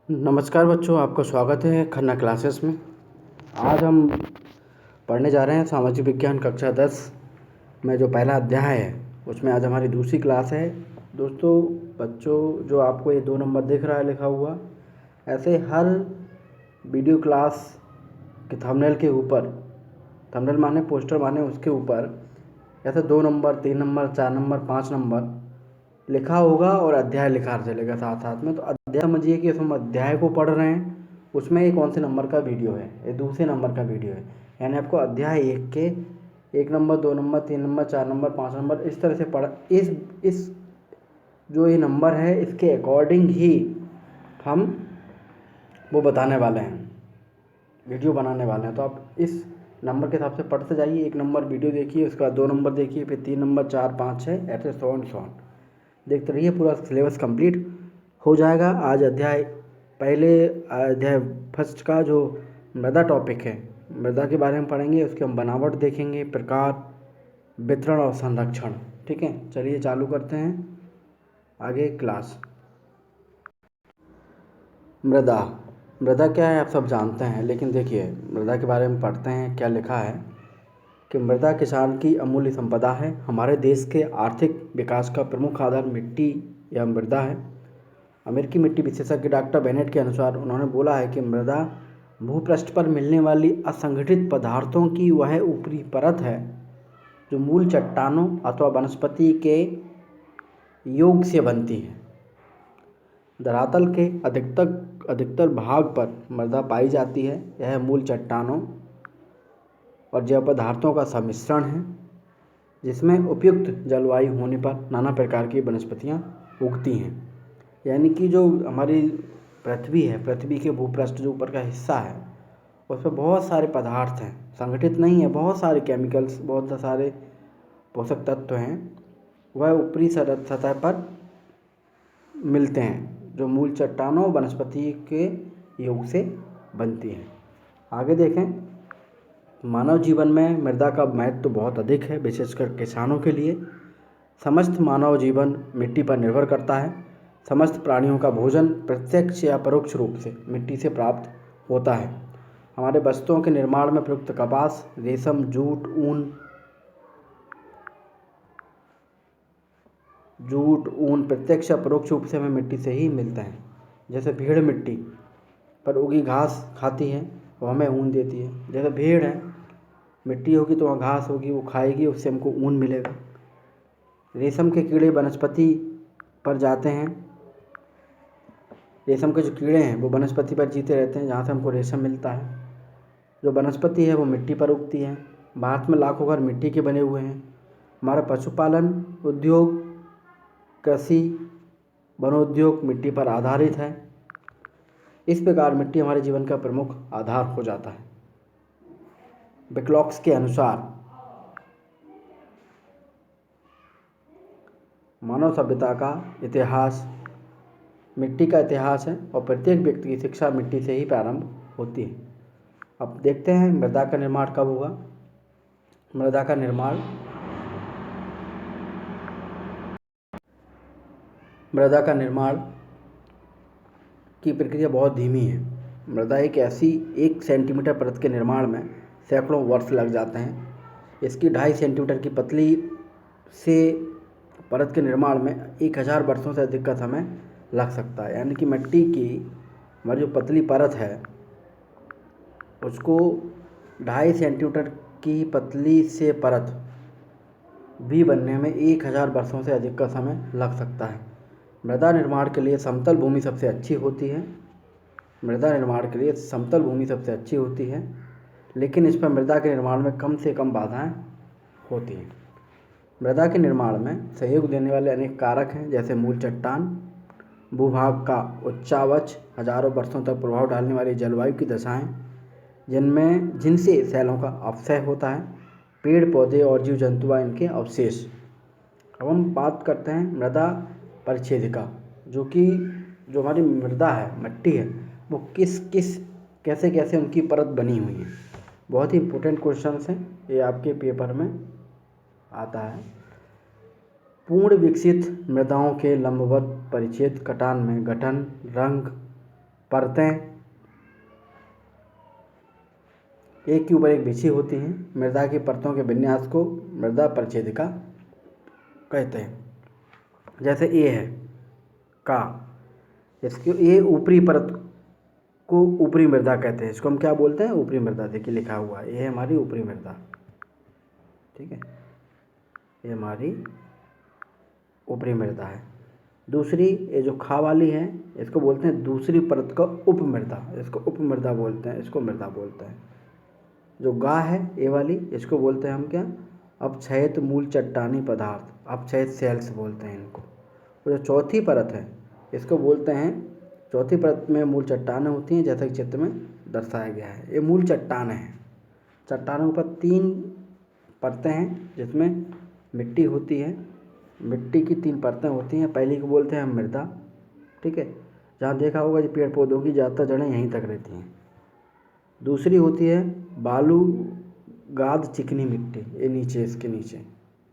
नमस्कार बच्चों, आपका स्वागत है खन्ना क्लासेस में। आज हम पढ़ने जा रहे हैं सामाजिक विज्ञान कक्षा 10 में जो पहला अध्याय है उसमें आज हमारी दूसरी क्लास है। दोस्तों बच्चों, जो आपको ये 2 नंबर दिख रहा है लिखा हुआ, ऐसे हर वीडियो क्लास के थंबनेल के ऊपर, थंबनेल माने पोस्टर माने उसके ऊपर ऐसे 2 नंबर, 3 नंबर, 4 नंबर, 5 नंबर लिखा होगा और अध्याय लिखा चलेगा साथ साथ में। तो अध्याय समझिए कि हम अध्याय को पढ़ रहे हैं, उसमें ये कौन से नंबर का वीडियो है, ये दूसरे नंबर का वीडियो है। यानी आपको अध्याय 1 के 1 number, 2 number, 3 number, 4 number, 5 number इस तरह से पढ़ इस जो ये नंबर है इसके अकॉर्डिंग ही हम वो बताने वाले हैं, वीडियो बनाने वाले हैं। तो आप इस नंबर के हिसाब से पढ़ते जाइए। 1 नंबर वीडियो देखिए, उसके बाद 2 नंबर देखिए, फिर 3 नंबर, 4, 5, 6 ऐसे सो एंड सो ऑन देखते रहिए। पूरा सिलेबस कंप्लीट हो जाएगा। आज अध्याय फर्स्ट का जो मृदा टॉपिक है, मृदा के बारे में पढ़ेंगे। उसके हम बनावट देखेंगे, प्रकार, वितरण और संरक्षण। ठीक है, चलिए चालू करते हैं आगे क्लास। मृदा मृदा क्या है आप सब जानते हैं, लेकिन देखिए मृदा के बारे में पढ़ते हैं। क्या लिखा है कि मृदा किसान की अमूल्य संपदा है। हमारे देश के आर्थिक विकास का प्रमुख आधार मिट्टी या मृदा है। अमेरिकी मिट्टी विशेषज्ञ डॉक्टर बेनेट के अनुसार उन्होंने बोला है कि मृदा भूपृष्ठ पर मिलने वाली असंगठित पदार्थों की वह ऊपरी परत है जो मूल चट्टानों अथवा वनस्पति के योग से बनती है। धरातल के अधिकतर भाग पर मृदा पाई जाती है। यह मूल चट्टानों और जैव पदार्थों का सम्मिश्रण है जिसमें उपयुक्त जलवायु होने पर नाना प्रकार की वनस्पतियाँ उगती हैं। यानी कि जो हमारी पृथ्वी है, पृथ्वी के भूपृष्ठ जो ऊपर का हिस्सा है उस पर बहुत सारे पदार्थ हैं, संगठित नहीं है, बहुत सारे केमिकल्स, बहुत सारे पोषक तत्व हैं, वह ऊपरी सतह पर मिलते हैं जो मूल चट्टानों वनस्पति के योग से बनती हैं। आगे देखें, मानव जीवन में मृदा का महत्व तो बहुत अधिक है, विशेषकर किसानों के लिए। समस्त मानव जीवन मिट्टी पर निर्भर करता है। समस्त प्राणियों का भोजन प्रत्यक्ष या परोक्ष रूप से मिट्टी से प्राप्त होता है। हमारे वस्तुओं के निर्माण में प्रयुक्त कपास, रेशम, जूट, ऊन प्रत्यक्ष या परोक्ष रूप से हमें मिट्टी से ही मिलता है। जैसे भेड़ मिट्टी पर उगी घास खाती है, वो हमें ऊन देती है। जैसे भेड़ है, मिट्टी होगी तो वहाँ घास होगी, वो खाएगी, उससे हमको ऊन मिलेगा। रेशम के कीड़े वनस्पति पर जाते हैं। रेशम के जो कीड़े हैं वो वनस्पति पर जीते रहते हैं, जहाँ से हमको रेशम मिलता है। जो वनस्पति है वो मिट्टी पर उगती है। भारत में लाखों घर मिट्टी के बने हुए हैं। हमारा पशुपालन उद्योग, कृषि, वनोद्योग मिट्टी पर आधारित है। इस प्रकार मिट्टी हमारे जीवन का प्रमुख आधार हो जाता है। विक्लॉक्स के अनुसार मानव सभ्यता का इतिहास मिट्टी का इतिहास है और प्रत्येक व्यक्ति की शिक्षा मिट्टी से ही प्रारंभ होती है। अब देखते हैं मृदा का निर्माण कब हुआ। मृदा का निर्माण की प्रक्रिया बहुत धीमी है। मृदा एक ऐसी 1 सेंटीमीटर परत के निर्माण में सैकड़ों वर्ष लग जाते हैं। इसकी 2.5 सेंटीमीटर की पतली से परत के निर्माण में 1000 वर्षों से अधिक का समय लग सकता है। यानी कि मिट्टी की हमारी जो पतली परत है उसको 2.5 सेंटीमीटर की पतली से परत भी बनने में 1000 वर्षों से अधिक का समय लग सकता है। मृदा निर्माण के लिए समतल भूमि सबसे अच्छी होती है, लेकिन इस पर मृदा के निर्माण में कम से कम बाधाएं होती हैं। मृदा के निर्माण में सहयोग देने वाले अनेक कारक हैं, जैसे मूल चट्टान, भूभाग का उच्चावच, हजारों वर्षों तक प्रभाव डालने वाली जलवायु की दशाएं जिनसे सैलों का अपक्षय होता है, पेड़ पौधे और जीव जंतु व इनके अवशेष। अब हम बात करते हैं मृदा परिच्छेदिका, जो हमारी मृदा है, मिट्टी है, वो कैसे कैसे उनकी परत बनी हुई है। बहुत ही इम्पोर्टेंट क्वेश्चन है, ये आपके पेपर में आता है। पूर्ण विकसित मृदाओं के लंबवत परिच्छेद कटान में गठन, रंग, परतें एक के ऊपर एक बिछी होती हैं। मृदा की परतों के विन्यास को मृदा परिच्छेदिका कहते हैं। जैसे ए है का, इसकी ये ऊपरी परत को ऊपरी मृदा कहते हैं। इसको हम क्या बोलते हैं? ऊपरी मृदा। देखिए लिखा हुआ है, ये है हमारी ऊपरी मृदा। ठीक है, ये हमारी ऊपरी मृदा है। दूसरी ये जो खा वाली है, इसको बोलते हैं दूसरी परत का उप मृदा। इसको उप मृदा बोलते हैं, इसको मृदा बोलते हैं। जो गा है ये वाली, इसको बोलते हैं हम क्या? अपक्षयित मूल चट्टानी पदार्थ, अपक्षयित सेल्स बोलते हैं इनको। और जो चौथी परत है, इसको बोलते हैं, चौथी परत में मूल चट्टानें होती हैं, जैसा कि चित्र में दर्शाया गया है। ये मूल चट्टानें हैं। चट्टानों पर 3 परतें हैं, जिसमें मिट्टी होती है। मिट्टी की 3 परतें होती हैं। पहली को बोलते हैं हम मृदा। ठीक है, जहाँ देखा होगा जो पेड़ पौधों की ज़्यादातर जड़ें यहीं तक रहती हैं। दूसरी होती है बालू गाद चिकनी मिट्टी, ये नीचे, इसके नीचे।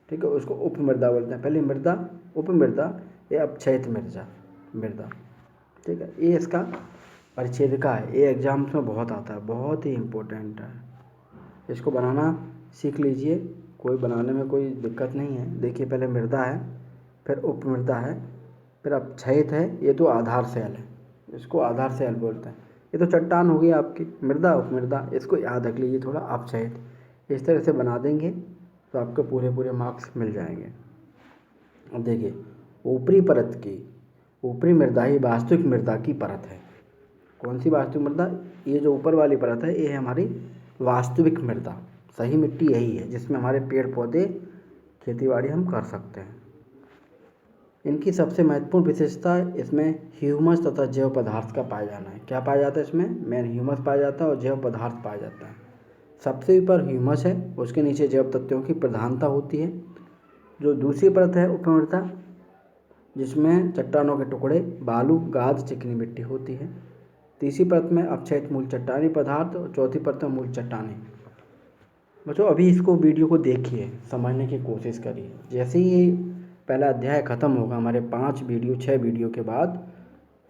ठीक है, उसको उप मृदा बोलते हैं। पहले मृदा, उप मृदा, ये अपक्षयित मृदा। ठीक है, ये इसका परिच्छेदिका है। ये एग्जाम्स में बहुत आता है, बहुत ही इम्पोर्टेंट है। इसको बनाना सीख लीजिए, कोई बनाने में कोई दिक्कत नहीं है। देखिए पहले मृदा है, फिर उप मृदा है, फिर अपक्षयित है। ये तो आधार सेल है, इसको आधार सेल बोलते हैं। ये तो चट्टान हो गई आपकी, मृदा उप मृदा, इसको याद रख लीजिए थोड़ा। अपक्षयित इस तरह से बना देंगे तो आपको पूरे मार्क्स मिल जाएंगे। अब देखिए ऊपरी परत की, ऊपरी मृदा ही वास्तविक मृदा की परत है। कौन सी वास्तविक मृदा? ये जो ऊपर वाली परत है, ये है हमारी वास्तविक मृदा। सही मिट्टी यही है जिसमें हमारे पेड़ पौधे, खेती बाड़ी हम कर सकते हैं। इनकी सबसे महत्वपूर्ण विशेषता, इसमें ह्यूमस तथा जैव पदार्थ का पाया जाना है। क्या पाया जाता है इसमें? मेन ह्यूमस पाया जाता है और जैव पदार्थ पाया जाता है। सबसे ऊपर ह्यूमस है, उसके नीचे जैव तत्वों की प्रधानता होती है। जो दूसरी परत है उपमृदा, जिसमें चट्टानों के टुकड़े, बालू गाद चिकनी मिट्टी होती है। तीसरी परत में अपक्षयित मूल चट्टानी पदार्थ और चौथी परत में मूल चट्टानी। बच्चों अभी इसको वीडियो को देखिए, समझने की कोशिश करिए। जैसे ही पहला अध्याय ख़त्म होगा हमारे 5 वीडियो 6 वीडियो के बाद,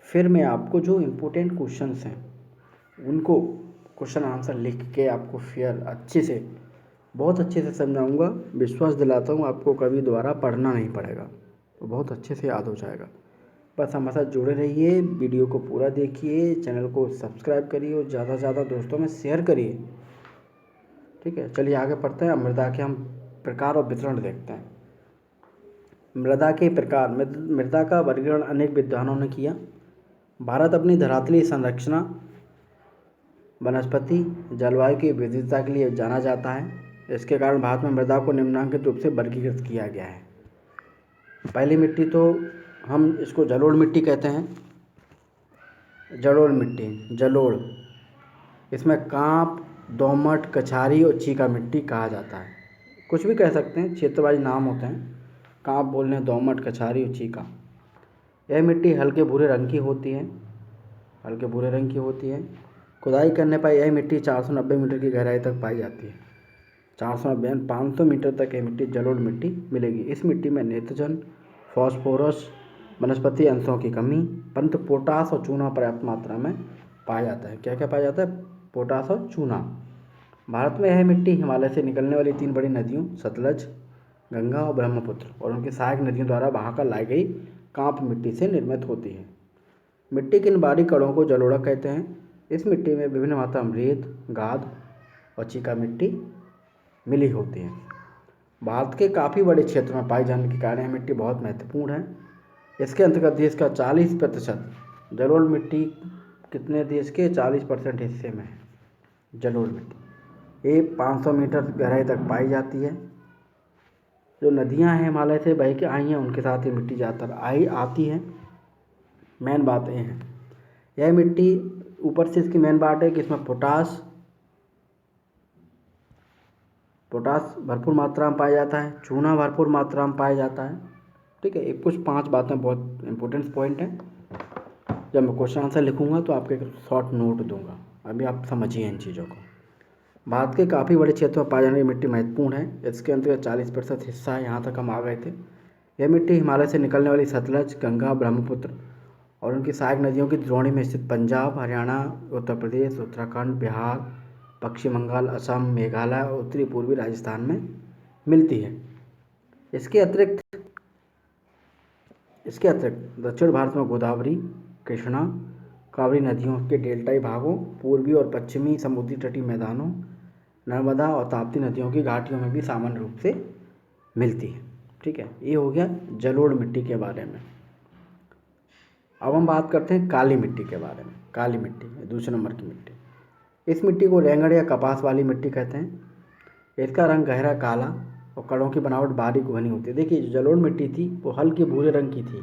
फिर मैं आपको जो इम्पोर्टेंट क्वेश्चंस हैं उनको क्वेश्चन आंसर लिख के आपको फिर अच्छे से, बहुत अच्छे से समझाऊंगा। विश्वास दिलाता हूँ आपको कभी दोबारा पढ़ना नहीं पड़ेगा, तो बहुत अच्छे से याद हो जाएगा। बस हमारे साथ जुड़े रहिए, वीडियो को पूरा देखिए, चैनल को सब्सक्राइब करिए और ज़्यादा से ज़्यादा दोस्तों में शेयर करिए। ठीक है, चलिए आगे पढ़ते हैं। मृदा के हम प्रकार और वितरण देखते हैं। मृदा के प्रकार। मृदा का वर्गीकरण अनेक विद्वानों ने किया। भारत अपनी धरातलीय संरचना, वनस्पति, जलवायु की विविधता के लिए जाना जाता है। इसके कारण भारत में मृदा को निम्नलिखित रूप से वर्गीकृत किया गया है। पहली मिट्टी तो हम इसको जलोढ़ मिट्टी कहते हैं। जलोढ़ मिट्टी, जलोढ़, इसमें कांप, दोमट, कछारी और चीका मिट्टी कहा जाता है। कुछ भी कह सकते हैं, क्षेत्रवादी नाम होते हैं। कांप बोलने, दोमट, कछारी और चीका। यह मिट्टी हल्के भूरे रंग की होती है, हल्के भूरे रंग की होती है। खुदाई करने पर यह मिट्टी 490 मीटर की गहराई तक पाई जाती है। 490 500 मीटर तक यह मिट्टी जलोढ़ मिट्टी मिलेगी। इस मिट्टी में नाइट्रोजन, फॉस्फोरस, वनस्पति अंशों की कमी, परंतु पोटास और चूना पर्याप्त मात्रा में पाया जाता है। क्या क्या पाया जाता है? पोटास और चूना। भारत में यह मिट्टी हिमालय से निकलने वाली 3 बड़ी नदियों सतलज, गंगा और ब्रह्मपुत्र और उनकी सहायक नदियों द्वारा बहाकर लाई गई कांप मिट्टी से निर्मित होती है। मिट्टी के इन बारीक कणों को जलोढ़ कहते हैं। इस मिट्टी में विभिन्न मात्रा में रेत, गाद और चीका मिट्टी मिली होती है। भारत के काफ़ी बड़े क्षेत्र में पाए जाने के कारण यह मिट्टी बहुत महत्वपूर्ण है। इसके अंतर्गत देश का 40% जलोढ़ मिट्टी, कितने देश के 40% हिस्से में है जलोढ़ मिट्टी। ये 500 मीटर गहराई तक पाई जाती है। जो नदियां हैं हिमालय से बह के आई हैं, उनके साथ ये मिट्टी ज़्यादातर आती है। मेन बात ये है, यह मिट्टी ऊपर से इसकी मेन बात है कि इसमें पोटास भरपूर मात्रा में पाया जाता है, चूना भरपूर मात्रा में पाया जाता है। ठीक है, ये कुछ 5 बातें बहुत इंपॉर्टेंट पॉइंट हैं। जब मैं क्वेश्चन आंसर लिखूंगा तो आपको एक शॉर्ट नोट दूंगा, अभी आप समझिए इन चीज़ों को। भारत के काफ़ी बड़े क्षेत्रों में पाई जाने वाली मिट्टी महत्वपूर्ण है। इसके अंतर्गत 40% हिस्सा है, यहाँ तक हम आ गए थे। यह मिट्टी हिमालय से निकलने वाली सतलज, गंगा, ब्रह्मपुत्र और उनकी सहायक नदियों की द्रोणी में स्थित पंजाब, हरियाणा, उत्तर प्रदेश, उत्तराखंड, बिहार, पश्चिम बंगाल, असम, मेघालय और उत्तरी पूर्वी राजस्थान में मिलती है। इसके अतिरिक्त दक्षिण भारत में गोदावरी, कृष्णा, कावेरी नदियों के डेल्टाई भागों, पूर्वी और पश्चिमी समुद्री तटीय मैदानों, नर्मदा और ताप्ती नदियों की घाटियों में भी सामान्य रूप से मिलती है। ठीक है, ये हो गया जलोढ़ मिट्टी के बारे में। अब हम बात करते हैं काली मिट्टी के बारे में। काली मिट्टी दूसरे नंबर की मिट्टी, इस मिट्टी को रेंगड़ या कपास वाली मिट्टी कहते हैं। इसका रंग गहरा काला और कणों की बनावट बारीक घनी होती है। देखिए, जो जलोढ़ मिट्टी थी वो हल्की भूरे रंग की थी।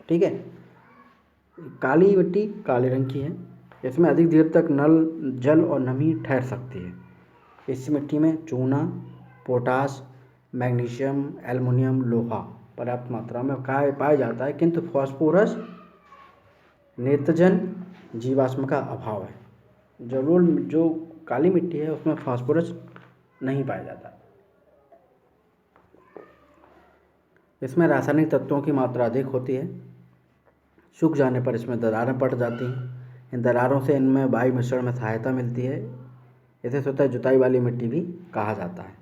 ठीक है, काली मिट्टी काले रंग की है। इसमें अधिक देर तक नल, जल और नमी ठहर सकती है। इस मिट्टी में चूना, पोटास, मैग्नीशियम, एल्युमिनियम, लोहा पर्याप्त मात्रा में पाया जाता है, किंतु फास्फोरस, नेत्रजन, जीवाश्म का अभाव है। जलोढ़ जो काली मिट्टी है उसमें फास्फोरस नहीं पाया जाता। इसमें रासायनिक तत्वों की मात्रा अधिक होती है। सूख जाने पर इसमें दरारें पड़ जाती हैं। इन दरारों से इनमें वायु मिश्रण में सहायता मिलती है। इसे स्वतः जुताई वाली मिट्टी भी कहा जाता है।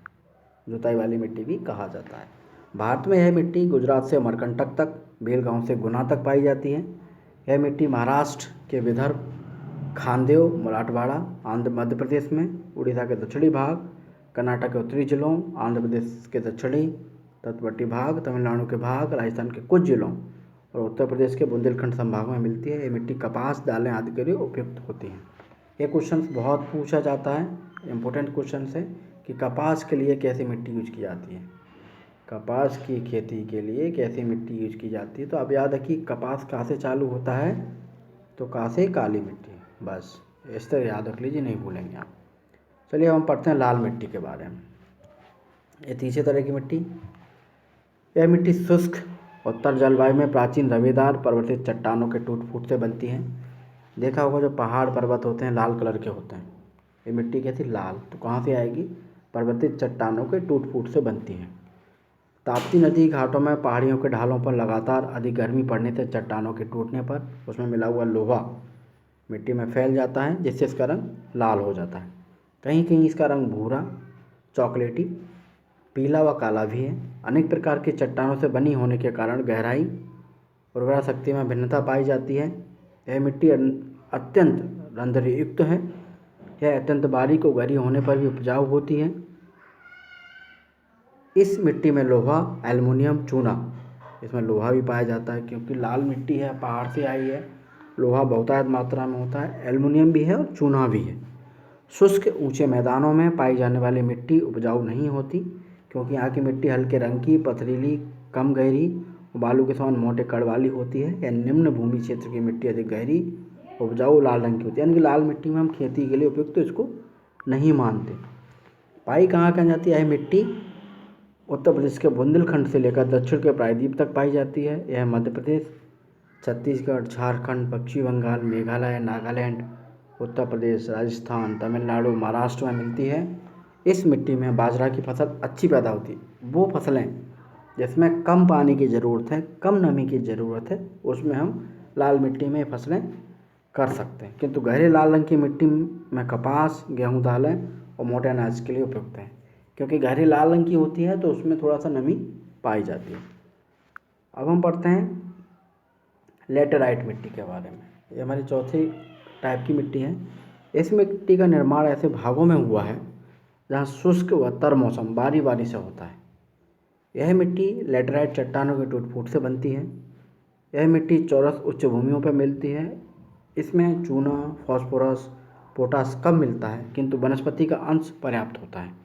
जुताई वाली मिट्टी भी कहा जाता है। भारत में यह मिट्टी गुजरात से अमरकंटक तक, बेलगांव से गुना तक पाई जाती है। यह मिट्टी महाराष्ट्र के विदर्भ, खानदेव, मराठवाड़ा, मध्य प्रदेश में, उड़ीसा के दक्षिणी भाग, कर्नाटक के उत्तरी जिलों, आंध्र प्रदेश के दक्षिणी तटवर्ती भाग, तमिलनाडु के भाग, राजस्थान के कुछ जिलों और उत्तर प्रदेश के बुंदेलखंड संभागों में मिलती है। ये मिट्टी कपास, दालें आदि के लिए उपयुक्त होती हैं। ये क्वेश्चन बहुत पूछा जाता है, इम्पोर्टेंट क्वेश्चन है कि कपास के लिए कैसी मिट्टी यूज की जाती है। कपास की खेती के लिए कैसी मिट्टी यूज की जाती है। तो अब याद रखिए, कपास कहाँ से चालू होता है, तो कहाँ से, काली मिट्टी। बस इस तरह याद रख लीजिए, नहीं भूलेंगे आप। चलिए हम पढ़ते हैं लाल मिट्टी के बारे में। ये तीसरे तरह की मिट्टी, यह मिट्टी शुष्क उत्तर जलवायु में प्राचीन रवेदार पर्वतीय चट्टानों के टूट फूट से बनती हैं। देखा होगा जो पहाड़ पर्वत होते हैं लाल कलर के होते हैं, ये मिट्टी कैसी, लाल। तो कहाँ से आएगी, पर्वतीय चट्टानों के टूट फूट से बनती हैं। ताप्ती नदी घाटों में पहाड़ियों के ढालों पर लगातार अधिक गर्मी पड़ने से चट्टानों के टूटने पर उसमें मिला हुआ लोहा मिट्टी में फैल जाता है, जिससे इसका रंग लाल हो जाता है। कहीं कहीं इसका रंग भूरा, चॉकलेटी, पीला व काला भी है। अनेक प्रकार की चट्टानों से बनी होने के कारण गहराई, उर्वरा शक्ति में भिन्नता पाई जाती है। यह मिट्टी अत्यंत रंध्रयुक्त है। यह अत्यंत बारीक और गहरी होने पर भी उपजाऊ होती है। इस मिट्टी में लोहा, एल्युमिनियम, चूना, इसमें लोहा भी पाया जाता है क्योंकि लाल मिट्टी है, पहाड़ से आई है। लोहा बहुतायत मात्रा में होता है, एल्युमिनियम भी है और चूना भी है। शुष्क ऊंचे मैदानों में पाई जाने वाली मिट्टी उपजाऊ नहीं होती क्योंकि यहाँ की मिट्टी हल्के रंग की, पथरीली, कम गहरी, बालू के समान मोटे कण वाली होती है। या निम्न भूमि क्षेत्र की मिट्टी अधिक गहरी, उपजाऊ, लाल रंग की होती है। यानी कि लाल मिट्टी में हम खेती के लिए उपयुक्त तो इसको नहीं मानते। पाई कहाँ कहाँ जाती है मिट्टी, उत्तर प्रदेश के बुंदेलखंड से लेकर दक्षिण के प्रायद्वीप तक पाई जाती है। यह मध्य प्रदेश, छत्तीसगढ़, झारखंड, पश्चिम बंगाल, मेघालय, नागालैंड, उत्तर प्रदेश, राजस्थान, तमिलनाडु, महाराष्ट्र में मिलती है। इस मिट्टी में बाजरा की फसल अच्छी पैदा होती है। वो फसलें जिसमें कम पानी की ज़रूरत है, कम नमी की ज़रूरत है, उसमें हम लाल मिट्टी में फसलें कर सकते हैं। किंतु गहरे लाल रंग की मिट्टी में कपास, गेहूँ, दालें और मोटे अनाज के लिए उपयुक्त है क्योंकि गहरी लाल रंग की होती है तो उसमें थोड़ा सा नमी पाई जाती है। अब हम पढ़ते हैं लेटेराइट मिट्टी के बारे में। ये हमारी चौथी टाइप की मिट्टी है। इस मिट्टी का निर्माण ऐसे भागों में हुआ है जहाँ शुष्क व तर मौसम बारी बारी से होता है। यह मिट्टी लेटेराइट चट्टानों के टूट फूट से बनती है। यह मिट्टी चौरस उच्च भूमियों पर मिलती है। इसमें चूना, फास्फोरस, पोटास कम मिलता है किंतु वनस्पति का अंश पर्याप्त होता है।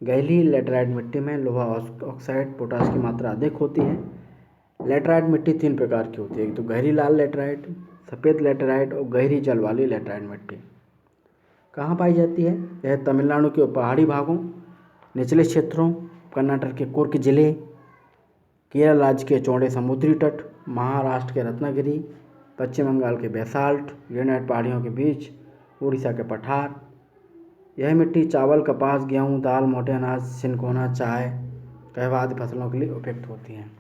गहरी लेटेराइट मिट्टी में लोहा ऑक्साइड, पोटास की मात्रा अधिक होती है। लेटेराइट मिट्टी 3 प्रकार की होती है, एक तो गहरी लाल लेटेराइट, सफ़ेद लेटेराइट और गहरी जल वाली लेटेराइट मिट्टी। कहाँ पाई जाती है, यह तमिलनाडु के पहाड़ी भागों, निचले क्षेत्रों, कर्नाटक के कुर्ग जिले, केरल राज्य के चौड़े समुद्री तट, महाराष्ट्र के रत्नागिरी, पश्चिम बंगाल के बेसाल्ट, यूनाइटेड पहाड़ियों के बीच, उड़ीसा के पठार। यह मिट्टी चावल, कपास, गेहूँ, दाल, मोटे अनाज, सिनकोना, चाय, कहवा आदि फसलों के लिए उपयुक्त होती हैं।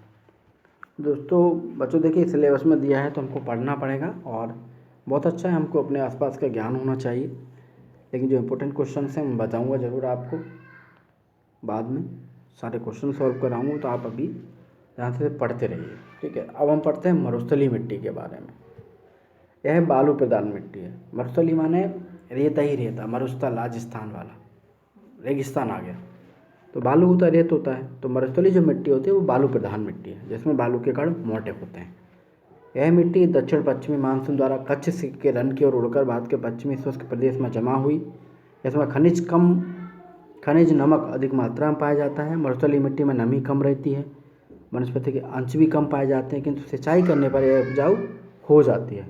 दोस्तों बच्चों देखिए सिलेबस में दिया है तो हमको पढ़ना पड़ेगा और बहुत अच्छा है, हमको अपने आसपास का ज्ञान होना चाहिए। लेकिन जो इम्पोर्टेंट क्वेश्चन हैं मैं बताऊंगा ज़रूर आपको बाद में, सारे क्वेश्चन सॉल्व कराऊंगा, तो आप अभी ध्यान से पढ़ते रहिए। ठीक है, अब हम पढ़ते हैं मरुस्थलीय मिट्टी के बारे में। यह बालू प्रधान मिट्टी है। मरुस्थलीय माने रेता ही रेता, मरुस्थल राजस्थान वाला, रेगिस्तान आ गया। तो बालू होता है, रेत होता है, तो मरुस्थलीय जो मिट्टी होती है वो बालू प्रधान मिट्टी है, जिसमें बालू के कण मोटे होते हैं। यह मिट्टी दक्षिण पश्चिमी मानसून द्वारा कच्छ के रन की ओर उड़कर भारत के पश्चिमी शुष्क प्रदेश में जमा हुई। इसमें खनिज नमक अधिक मात्रा में पाया जाता है। मरुस्थलीय मिट्टी में नमी कम रहती है, वनस्पति के अंश भी कम पाए जाते हैं, किंतु सिंचाई करने पर यह उपजाऊ हो जाती है।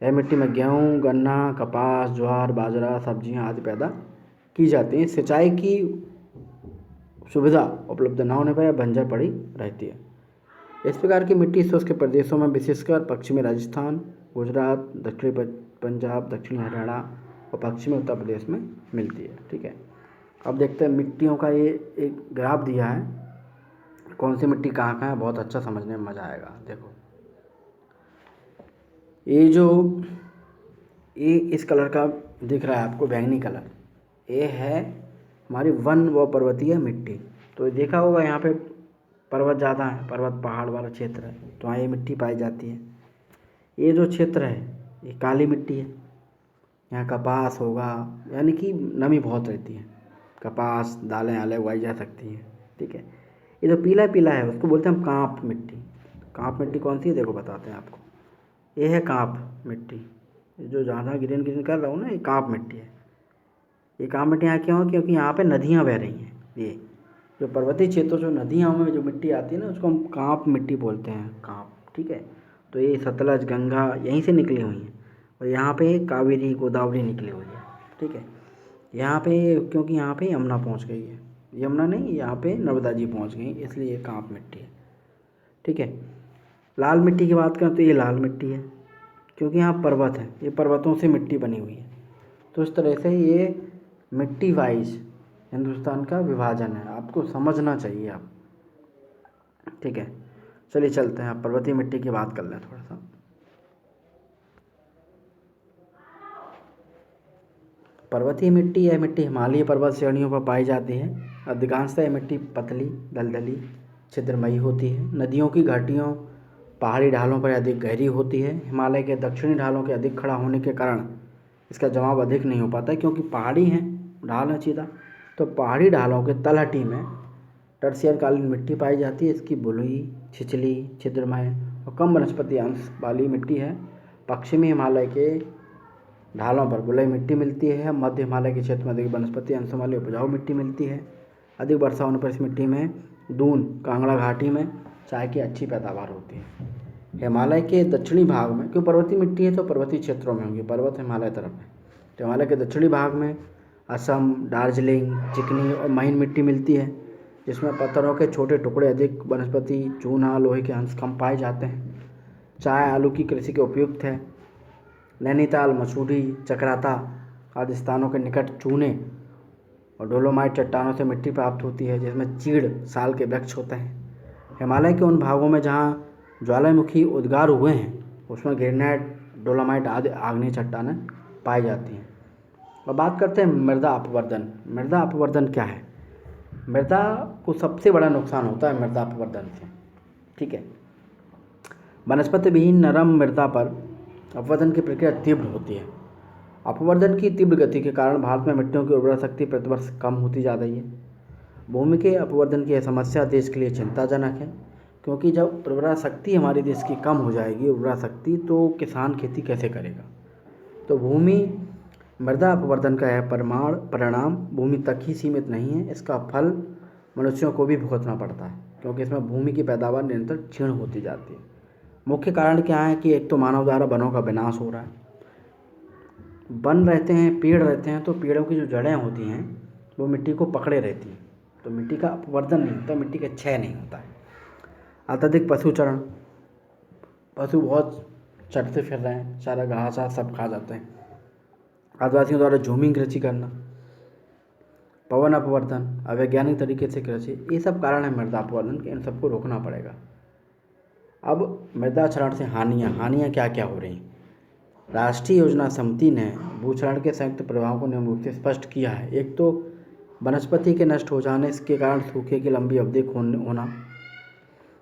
यह मिट्टी में गेहूँ, गन्ना, कपास, ज्वार, बाजरा, सब्जियां आदि पैदा की जाती हैं। सिंचाई की सुविधा उपलब्ध न होने पर यह बंजर पड़ी रहती है। इस प्रकार की मिट्टी शुष्क प्रदेशों में विशेषकर पश्चिमी राजस्थान, गुजरात, दक्षिणी पंजाब, दक्षिणी हरियाणा और पश्चिमी उत्तर प्रदेश में मिलती है। ठीक है, अब देखते हैं मिट्टियों का ये एक ग्राफ दिया है, कौन सी मिट्टी कहाँ कहाँ है, बहुत अच्छा समझने में मज़ा आएगा। देखो ये इस कलर का दिख रहा है आपको, बैंगनी कलर, ये है हमारी वन व पर्वतीय मिट्टी। तो ये देखा होगा यहाँ पे पर्वत ज़्यादा है, पर्वत पहाड़ वाला क्षेत्र है, तो यहाँ ये मिट्टी पाई जाती है। ये जो क्षेत्र है ये काली मिट्टी है, यहाँ कपास होगा, यानी कि नमी बहुत रहती है, कपास दालें आलें उगाई जा सकती हैं। ठीक है, ये जो पीला पीला है उसको बोलते हैं हम कांप मिट्टी। कांप मिट्टी कौन सी है, देखो बताते हैं आपको। ये है कांप मिट्टी, ये जो ज़्यादा ग्रीन ग्रीन कर रहा हूँ ना, ये कांप मिट्टी है। ये कांप मिट्टी यहाँ क्यों, क्योंकि यहाँ पे नदियाँ बह रही हैं। ये जो पर्वतीय क्षेत्रों जो नदियों में जो मिट्टी आती है ना, उसको हम कांप मिट्टी बोलते हैं, कांप। ठीक है, तो ये सतलज गंगा यहीं से निकली हुई हैं, और यहाँ पे कावेरी गोदावरी निकली हुई है। ठीक है, यहाँ पे क्योंकि यहाँ पे यमुना पहुँच गई है, यमुना नहीं, यहाँ पे नर्मदा जी पहुँच गई, इसलिए ये कांप मिट्टी है। ठीक है, लाल मिट्टी की बात करें तो ये लाल मिट्टी है, क्योंकि यहाँ पर्वत है, ये पर्वतों से मिट्टी बनी हुई है। तो इस तरह से ये मिट्टी वाइज हिंदुस्तान का विभाजन है, आपको समझना चाहिए आप। ठीक है, चलिए चलते हैं, आप पर्वतीय मिट्टी की बात कर लें थोड़ा सा। पर्वतीय मिट्टी, यह मिट्टी हिमालय पर्वत श्रेणियों पर पाई जाती है। अधिकांशतः यह मिट्टी पतली, दलदली, छिद्रमयी होती है। नदियों की घाटियों, पहाड़ी ढालों पर अधिक गहरी होती है। हिमालय के दक्षिणी ढालों के अधिक खड़ा होने के कारण इसका जमाव अधिक नहीं हो पाता है, क्योंकि पहाड़ी हैं, ढाल है सीधा, तो पहाड़ी ढालों के तलहटी में टर्शियर कालीन मिट्टी पाई जाती है। इसकी बलुई, छिछली, छिद्रमय और कम वनस्पति अंश वाली मिट्टी है। पश्चिमी हिमालय के ढालों पर बलुई मिट्टी मिलती है। मध्य हिमालय के क्षेत्र में अधिक वनस्पति अंशों वाली उपजाऊ मिट्टी मिलती है। अधिक वर्षा होने पर इस मिट्टी में दून, कांगड़ा घाटी में चाय की अच्छी पैदावार होती है। हिमालय के दक्षिणी भाग में, क्यों पर्वतीय मिट्टी है तो पर्वतीय क्षेत्रों में होंगी, पर्वत हिमालय तरफ है, तो हिमालय के दक्षिणी भाग में असम, दार्जिलिंग, चिकनी और महीन मिट्टी मिलती है, जिसमें पत्थरों के छोटे टुकड़े अधिक, वनस्पति, चूना, लोहे के अंश कम पाए जाते हैं। चाय आलू की कृषि के उपयुक्त है। नैनीताल, मसूरी, चक्राता आदि स्थानों के निकट चूने और डोलोमाइट चट्टानों से मिट्टी प्राप्त होती है, जिसमें चीड़ साल के वृक्ष होते हैं। हिमालय के उन भागों में जहाँ ज्वालामुखी उद्गार हुए हैं, उसमें ग्रेनाइट, डोलोमाइट आदि आग्नेय चट्टानें पाई जाती हैं। अब बात करते हैं मृदा अपवर्तन। मृदा अपवर्तन क्या है? मृदा को सबसे बड़ा नुकसान होता है मृदा अपवर्तन से। ठीक है, वनस्पति विहीन नरम मृदा पर अपवर्तन की प्रक्रिया तीव्र होती है। अपवर्तन की तीव्र गति के कारण भारत में मिट्टियों की उर्वरा शक्ति प्रतिवर्ष कम होती जा रही है। भूमि के अपवर्तन की यह समस्या देश के लिए चिंताजनक है, क्योंकि जब उर्वरा शक्ति हमारे देश की कम हो जाएगी, उर्वरा शक्ति, तो किसान खेती कैसे करेगा। तो मृदा अपवर्तन का यह परिणाम भूमि तक ही सीमित नहीं है, इसका फल मनुष्यों को भी भुगतना पड़ता है, क्योंकि इसमें भूमि की पैदावार निरंतर क्षीण होती जाती है। मुख्य कारण क्या है कि एक तो मानव द्वारा वनों का विनाश हो रहा है। वन रहते हैं, पेड़ रहते हैं, तो पेड़ों की जो जड़ें होती हैं वो मिट्टी को पकड़े रहती हैं, तो मिट्टी का अपवर्तन नहीं होता, मिट्टी का क्षय नहीं होता है। अत्यधिक पशुचरण, पशु बहुत चरते फिर रहे हैं, सारा घास सब खा जाते हैं। आदिवासियों द्वारा झूमिंग कृषि करना, पवन अपवर्तन, अवैज्ञानिक तरीके से कृषि, ये सब कारण है मृदा अपवर्तन के, इन सबको रोकना पड़ेगा। अब मृदा क्षरण से हानियाँ क्या क्या हो रही। राष्ट्रीय योजना समिति ने भूक्षरण के संयुक्त प्रभाव को नियम रूप से स्पष्ट किया है। एक तो वनस्पति के नष्ट हो जाने के कारण सूखे की लंबी अवधि होना,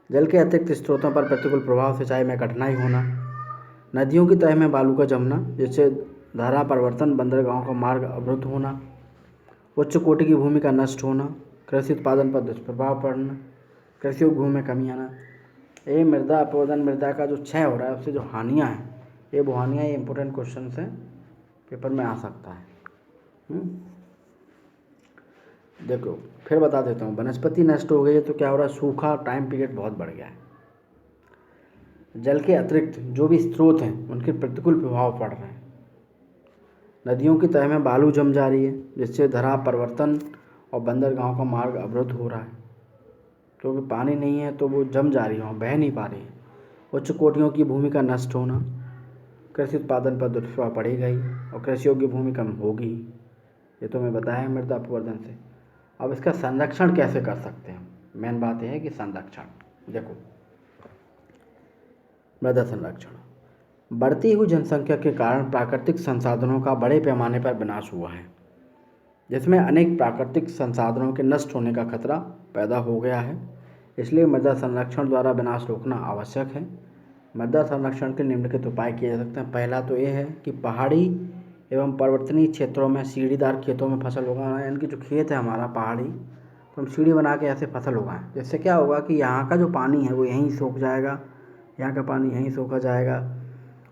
जल के अतिरिक्त स्रोतों पर प्रतिकूल प्रभाव, सिंचाई में कठिनाई होना, नदियों की तह में बालू का जमना जिससे धारा परिवर्तन, बंदरगाहों का मार्ग अवरुद्ध होना, उच्च कोटि की भूमि का नष्ट होना, कृषि उत्पादन पर दुष्प्रभाव पड़ना, कृषि भूमि में कमी आना। ये मृदा अपरदन, मृदा का जो क्षय हो रहा है उससे जो हानियाँ हैं, ये वो हानियाँ, ये इंपॉर्टेंट क्वेश्चन से पेपर में आ सकता है। देखो फिर बता देता हूँ, वनस्पति नष्ट हो गई है तो क्या हो रहा है, सूखा टाइम पीरियड बहुत बढ़ गया है। जल के अतिरिक्त जो भी स्रोत हैं उनके प्रतिकूल प्रभाव पड़ रहे हैं। नदियों की तह में बालू जम जा रही है जिससे धरा परिवर्तन और बंदरगाहों का मार्ग अवरुद्ध हो रहा है, क्योंकि पानी नहीं है तो वो जम जा रही है, वहाँ बह नहीं पा रही है। उच्च कोटियों की भूमि का नष्ट होना, कृषि उत्पादन पर दुष्प्रभाव पड़ेगा ही और कृषि योग्य भूमि कम होगी। ये तो मैं बताया मृदा अपवर्दन से। अब इसका संरक्षण कैसे कर सकते हैं, मेन बात यह है कि संरक्षण। देखो मृदा संरक्षण, बढ़ती हुई जनसंख्या के कारण प्राकृतिक संसाधनों का बड़े पैमाने पर विनाश हुआ है, जिसमें अनेक प्राकृतिक संसाधनों के नष्ट होने का खतरा पैदा हो गया है। इसलिए मृदा संरक्षण द्वारा विनाश रोकना आवश्यक है। मृदा संरक्षण के निम्नलिखित उपाय किए जा सकते हैं। पहला तो ये है कि पहाड़ी एवं पर्वतनीय क्षेत्रों में सीढ़ीदार खेतों में फसल उगाना, यानी कि जो खेत है हमारा पहाड़ी, तो हम सीढ़ी बना के ऐसे फसल उगाएं। जिससे क्या होगा कि यहाँ का जो पानी है वो यहीं सूख जाएगा, यहाँ का पानी यहीं सूखा जाएगा,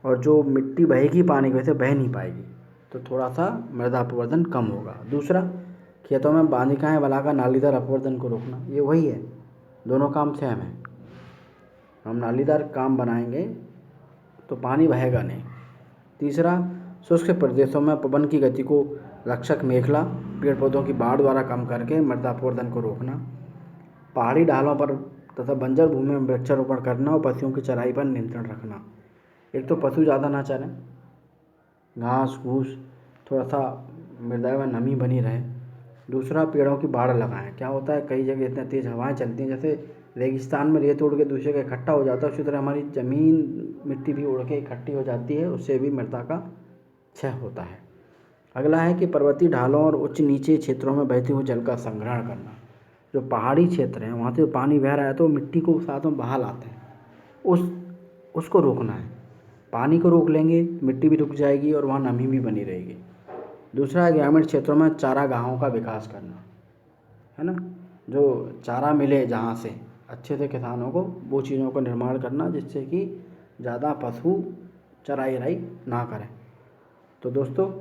और जो मिट्टी बहेगी पानी की वजह से बह नहीं पाएगी, तो थोड़ा सा मृदा अपवर्दन कम होगा। दूसरा, खेतों में बांधिकाएँ बनाकर नालीदार अपवर्दन को रोकना, ये वही है, दोनों काम सेम है। हम नालीदार काम बनाएंगे तो पानी बहेगा नहीं। तीसरा, शुष्क प्रदेशों में पवन की गति को रक्षक मेखला, पेड़ पौधों की बाढ़ द्वारा कम करके मृदा अपवर्दन को रोकना। पहाड़ी ढालों पर तथा बंजर भूमि में वृक्षारोपण करना और पशुओं की चराई पर नियंत्रण रखना। एक तो पशु ज़्यादा ना चरें, घास फूस, थोड़ा सा मृदा में नमी बनी रहे। दूसरा, पेड़ों की बाड़ लगाएं। क्या होता है, कई जगह इतनी तेज़ हवाएं चलती हैं, जैसे रेगिस्तान में रेत उड़ के दूसरे का इकट्ठा हो जाता है, उसी तरह हमारी ज़मीन मिट्टी भी उड़ के इकट्ठी हो जाती है, उससे भी मृदा का क्षय होता है। अगला है कि पर्वतीय ढालों और उच्च नीचे क्षेत्रों में बहते हुए जल का संग्रहण करना। जो पहाड़ी क्षेत्र हैं वहाँ से पानी बह रहा है तो मिट्टी को साथ में बहा लाते हैं, उसको रोकना है। पानी को रोक लेंगे, मिट्टी भी रुक जाएगी और वहाँ नमी भी बनी रहेगी। दूसरा, ग्रामीण क्षेत्रों में चारागाहों का विकास करना, है ना, जो चारा मिले जहाँ से अच्छे से किसानों को, वो चीज़ों का निर्माण करना जिससे कि ज़्यादा पशु चराई ना करें। तो दोस्तों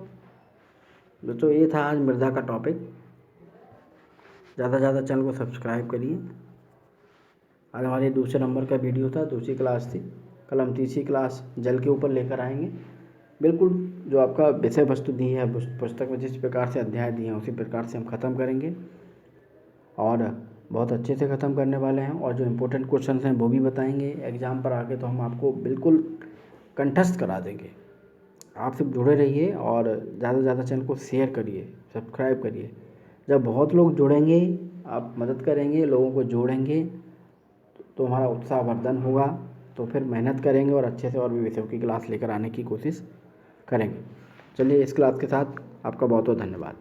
ये था आज मृदा का टॉपिक। ज़्यादा से ज़्यादा चैनल को सब्सक्राइब करिए। आज हमारे दूसरे नंबर का वीडियो था, दूसरी क्लास थी। कल हम तीसरी क्लास जल के ऊपर लेकर आएंगे। बिल्कुल जो आपका विषय वस्तु दी है पुस्तक में, जिस प्रकार से अध्याय दिए हैं उसी प्रकार से हम ख़त्म करेंगे और बहुत अच्छे से ख़त्म करने वाले हैं। और जो इम्पोर्टेंट क्वेश्चन हैं वो भी बताएंगे एग्ज़ाम पर आके, तो हम आपको बिल्कुल कंठस्थ करा देंगे। आप सब जुड़े रहिए और ज़्यादा से ज़्यादा चैनल को शेयर करिए, सब्सक्राइब करिए। जब बहुत लोग जुड़ेंगे, आप मदद करेंगे, लोगों को जोड़ेंगे, तो हमारा उत्साहवर्धन होगा, तो फिर मेहनत करेंगे और अच्छे से और भी विषयों की क्लास लेकर आने की कोशिश करेंगे। चलिए, इस क्लास के साथ आपका बहुत बहुत धन्यवाद।